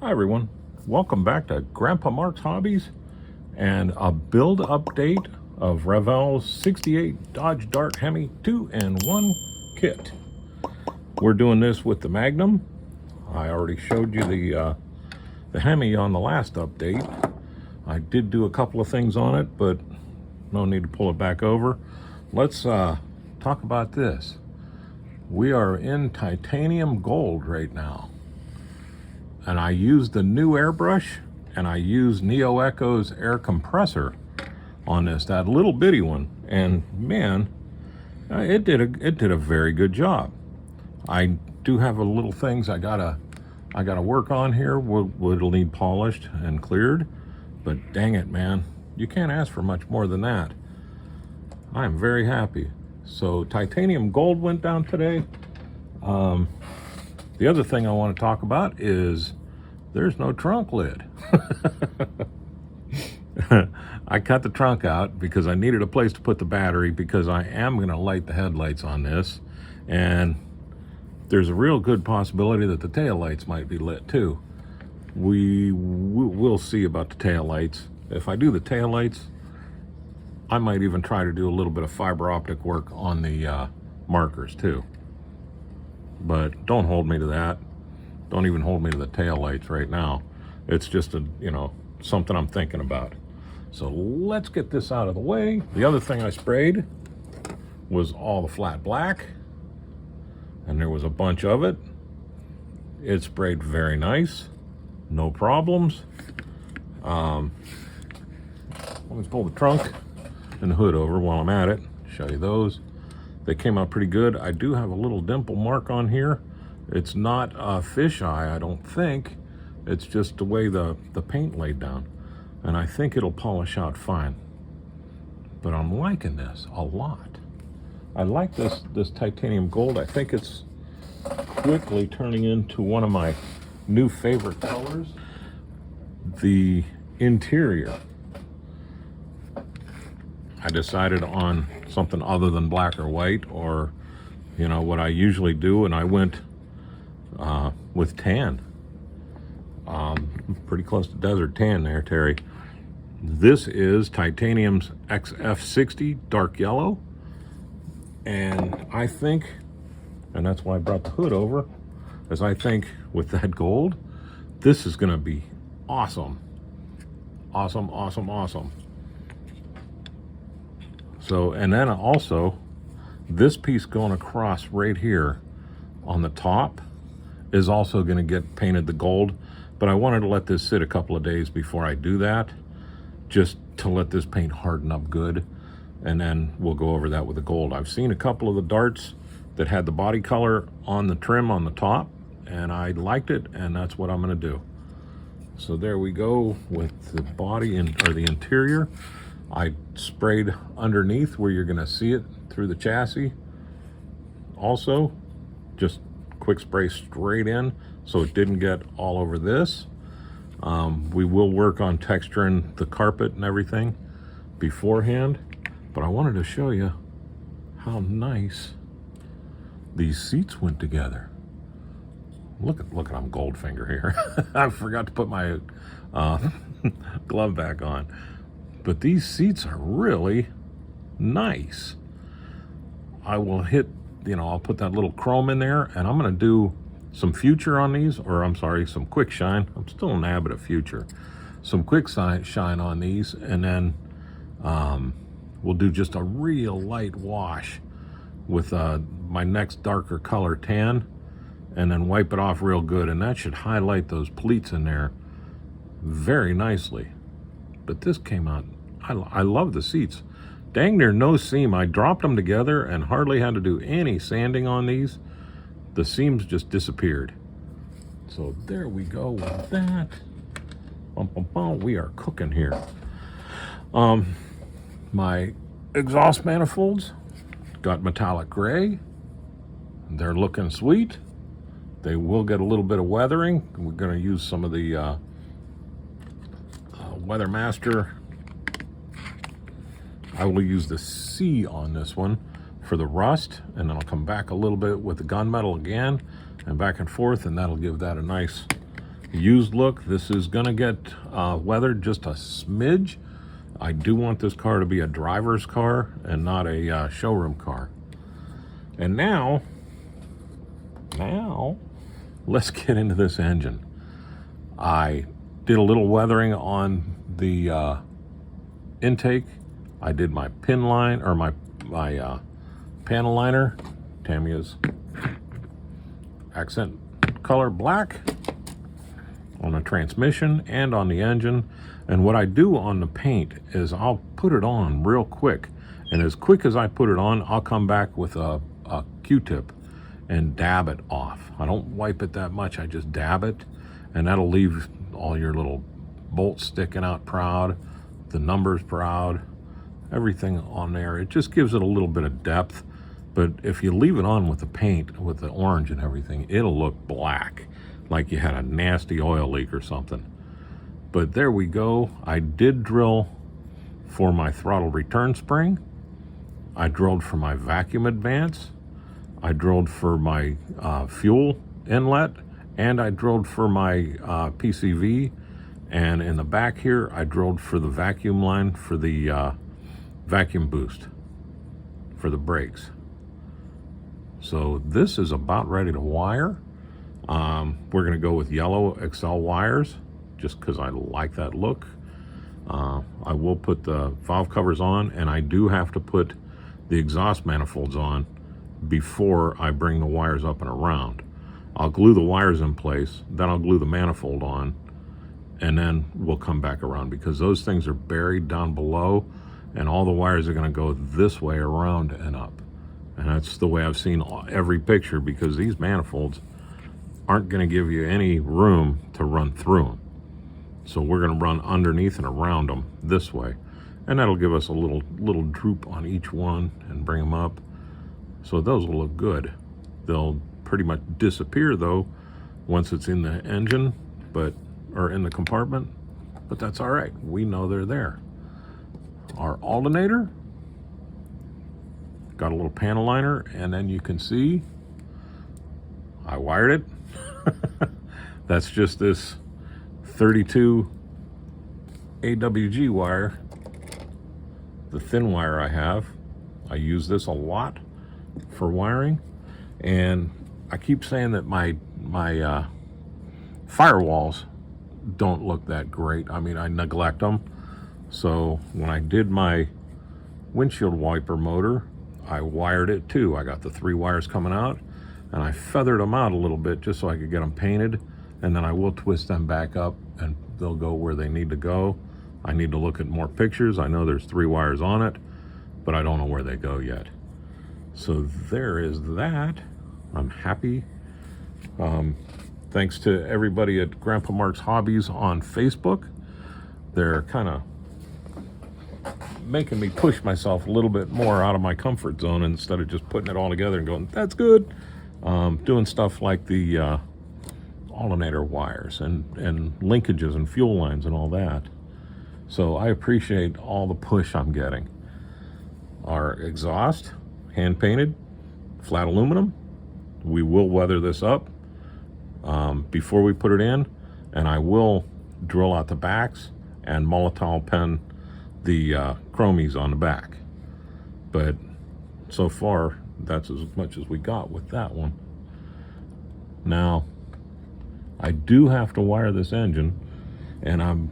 Hi everyone, welcome back to Grandpa Mark's Hobbies and a build update of Revell's 68 Dodge Dart HEMI 2-in-1 kit. We're doing this with the Magnum. I already showed you the HEMI on the last update. I did do a couple of things on it, but no need to pull it back over. Let's talk about this. We are in titanium gold right now. And I used the new airbrush, and I used Neo Echo's air compressor on this, that little bitty one. And man, it did a very good job. I do have a little things I gotta work on here. It'll need polished and cleared, but dang it, man, you can't ask for much more than that. I am very happy. So titanium gold went down today. The other thing I want to talk about is there's no trunk lid. I cut the trunk out because I needed a place to put the battery, because I am going to light the headlights on this, and there's a real good possibility that the tail lights might be lit too. We'll see about the tail lights. If I do the tail lights, I might even try to do a little bit of fiber optic work on the markers too. But don't hold me to that. Don't even hold me to the tail lights right now. It's just something I'm thinking about. So let's get this out of the way. The other thing I sprayed was all the flat black, and there was a bunch of it. It sprayed very nice, no problems. Let me pull the trunk and the hood over while I'm at it. Show you those. They came out pretty good. I do have a little dimple mark on here. It's not a fisheye, I don't think. It's just the way the paint laid down. And I think it'll polish out fine. But I'm liking this a lot. I like this titanium gold. I think it's quickly turning into one of my new favorite colors. The interior, I decided on something other than black or white, or what I usually do, and I went with tan. Pretty close to desert tan there, Terry. This is Titanium's XF60 dark yellow, and I think, and that's why I brought the hood over, as I think with that gold, this is gonna be awesome. Awesome, awesome, awesome. So, and then also, this piece going across right here on the top is also going to get painted the gold, but I wanted to let this sit a couple of days before I do that, just to let this paint harden up good, and then we'll go over that with the gold. I've seen a couple of the darts that had the body color on the trim on the top, and I liked it, and that's what I'm going to do. So there we go with the body or the interior. I sprayed underneath where you're going to see it through the chassis. Also, just quick spray straight in so it didn't get all over this. We will work on texturing the carpet and everything beforehand, but I wanted to show you how nice these seats went together. Look at I'm Goldfinger here. I forgot to put my glove back on. But these seats are really nice. I will hit, I'll put that little chrome in there, and I'm gonna do some future on these, or I'm sorry, some quick shine. I'm still in the habit of future. Some quick shine on these, and then we'll do just a real light wash with my next darker color tan, and then wipe it off real good, and that should highlight those pleats in there very nicely. But this came out, I love the seats. Dang near no seam. I dropped them together and hardly had to do any sanding on these. The seams just disappeared. So there we go with that. Bum, bum, bum. We are cooking here. My exhaust manifolds got metallic gray. They're looking sweet. They will get a little bit of weathering. We're going to use some of the Weathermaster. I will use the C on this one for the rust, and then I'll come back a little bit with the gunmetal again, and back and forth, and that'll give that a nice used look. This is gonna get weathered just a smidge. I do want this car to be a driver's car and not a showroom car. And now let's get into this engine. I did a little weathering on the intake. I did my pin line, or my panel liner, Tamiya's accent color black, on the transmission and on the engine. And what I do on the paint is I'll put it on real quick, and as quick as I put it on, I'll come back with a Q-tip and dab it off. I don't wipe it that much, I just dab it, and that'll leave all your little bolts sticking out proud, the numbers proud, everything on there. It just gives it a little bit of depth. But if you leave it on with the paint, with the orange and everything, it'll look black, like you had a nasty oil leak or something. But there we go. I did drill for my throttle return spring. I drilled for my vacuum advance. I drilled for my fuel inlet, and I drilled for my PCV. And in the back here, I drilled for the vacuum line for the vacuum boost for the brakes. So this is about ready to wire. We're gonna go with yellow Excel wires just because I like that look. I will put the valve covers on, and I do have to put the exhaust manifolds on before I bring the wires up and around. I'll glue the wires in place, then I'll glue the manifold on, and then we'll come back around, because those things are buried down below, and all the wires are going to go this way around and up. And that's the way I've seen every picture, because these manifolds aren't going to give you any room to run through them. So we're going to run underneath and around them this way, and that'll give us a little droop on each one and bring them up. So those will look good. They'll pretty much disappear though once it's in the engine, or in the compartment, but that's all right. We know they're there. Our alternator, got a little panel liner, and then you can see I wired it. That's just this 32 AWG wire, the thin wire I have. I use this a lot for wiring, and I keep saying that my firewalls don't look that great. I mean, I neglect them. So when I did my windshield wiper motor, I wired it too. I got the 3 wires coming out, and I feathered them out a little bit just so I could get them painted, and then I will twist them back up and they'll go where they need to go. I need to look at more pictures. I know there's 3 wires on it, but I don't know where they go yet. So there is that. I'm happy. Thanks to everybody at Grandpa Mark's Hobbies on Facebook. They're kind of making me push myself a little bit more out of my comfort zone, instead of just putting it all together and going, that's good. Doing stuff like the alternator wires and linkages and fuel lines and all that. So I appreciate all the push I'm getting. Our exhaust, hand painted, flat aluminum. We will weather this up before we put it in, and I will drill out the backs and Molotov pen the chromies on the back. But so far, that's as much as we got with that one. Now, I do have to wire this engine, and I'm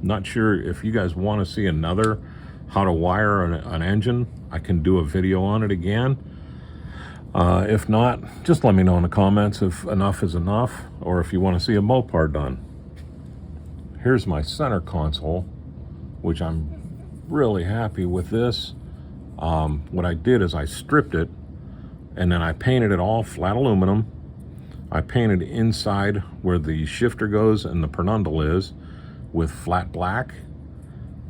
not sure if you guys want to see another how to wire an engine. I can do a video on it again. If not, just let me know in the comments if enough is enough, or if you want to see a Mopar done. Here's my center console, which I'm really happy with this. What I did is I stripped it, and then I painted it all flat aluminum. I painted inside where the shifter goes and the pernundle is with flat black,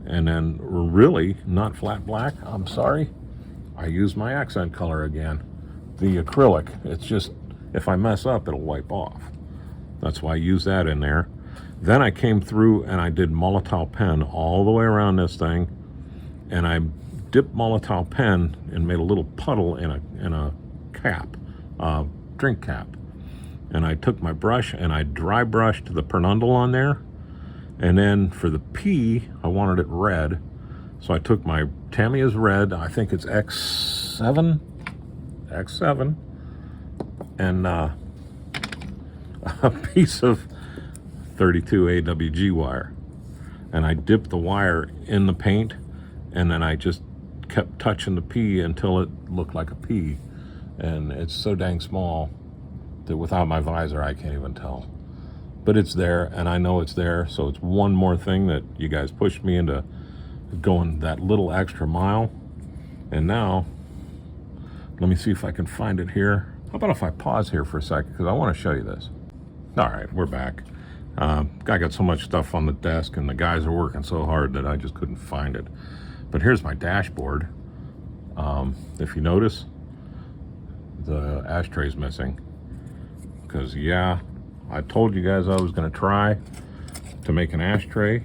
and then really not flat black, I'm sorry. I used my accent color again, the acrylic. It's just, if I mess up, it'll wipe off. That's why I use that in there. Then I came through and I did Molotov pen all the way around this thing, and I dipped Molotov pen and made a little puddle in a cap, drink cap. and I took my brush and I dry brushed the pernundle on there. And then for the P, I wanted it red. So I took my Tamiya's red, I think it's X7, and a piece of 32 AWG wire. And I dipped the wire in the paint, and then I just kept touching the P until it looked like a P. And it's so dang small that without my visor, I can't even tell. But it's there, and I know it's there, so it's one more thing that you guys pushed me into going that little extra mile. And now, let me see if I can find it here. How about if I pause here for a second, because I want to show you this. All right, we're back. I got so much stuff on the desk, and the guys are working so hard that I just couldn't find it. But here's my dashboard. If you notice, the ashtray's missing. Because, yeah, I told you guys I was going to try to make an ashtray.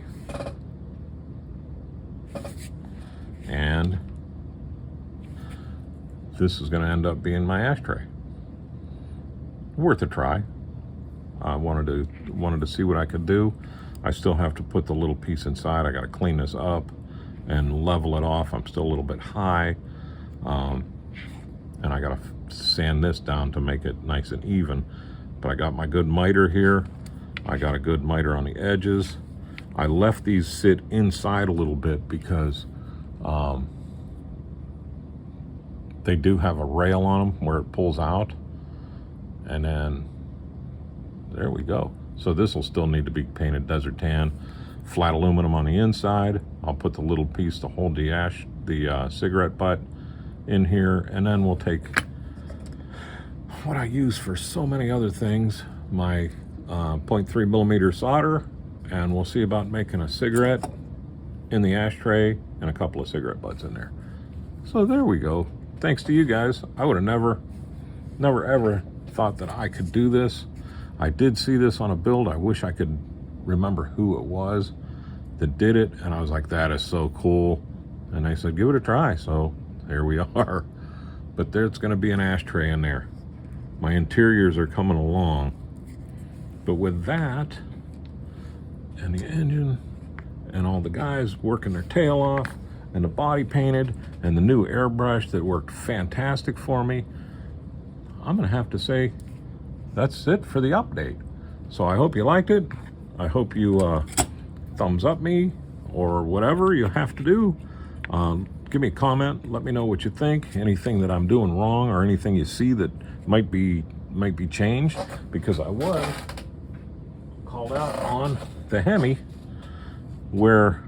And this is going to end up being my ashtray. Worth a try. I wanted to see what I could do. I still have to put the little piece inside. I got to clean this up and level it off. I'm still a little bit high. And I got to sand this down to make it nice and even. But I got my good miter here. I got a good miter on the edges. I left these sit inside a little bit because they do have a rail on them where it pulls out. And then there we go. So this will still need to be painted desert tan, flat aluminum on the inside. I'll put the little piece to hold the cigarette butt in here, and then we'll take what I use for so many other things, my 0.3 millimeter solder, and we'll see about making a cigarette in the ashtray and a couple of cigarette butts in there. So there we go. Thanks to you guys. I would have never ever thought that I could do this. I did see this on a build. I wish I could remember who it was that did it, and I was like, that is so cool. And they said, give it a try. So here we are. But there's going to be an ashtray in there. My interiors are coming along. But with that, and the engine, and all the guys working their tail off, and the body painted, and the new airbrush that worked fantastic for me, I'm going to have to say that's it for the update. So I hope you liked it. I hope you thumbs up me, or whatever you have to do. Give me a comment. Let me know what you think. Anything that I'm doing wrong, or anything you see that might be changed, because I was called out on the HEMI where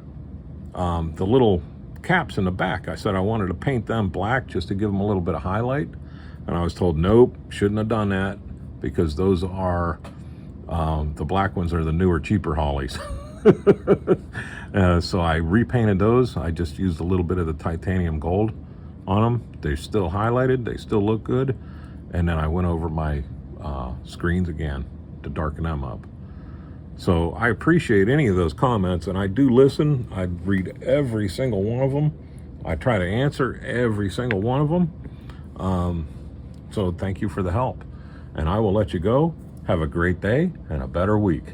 the little caps in the back, I said I wanted to paint them black just to give them a little bit of highlight, and I was told nope, shouldn't have done that, because those are the black ones are the newer, cheaper Hollies. So I repainted those. I just used a little bit of the titanium gold on them. They're still highlighted, they still look good. And then I went over my screens again to darken them up. So I appreciate any of those comments, and I do listen. I read every single one of them. I try to answer every single one of them. So thank you for the help. And I will let you go. Have a great day and a better week.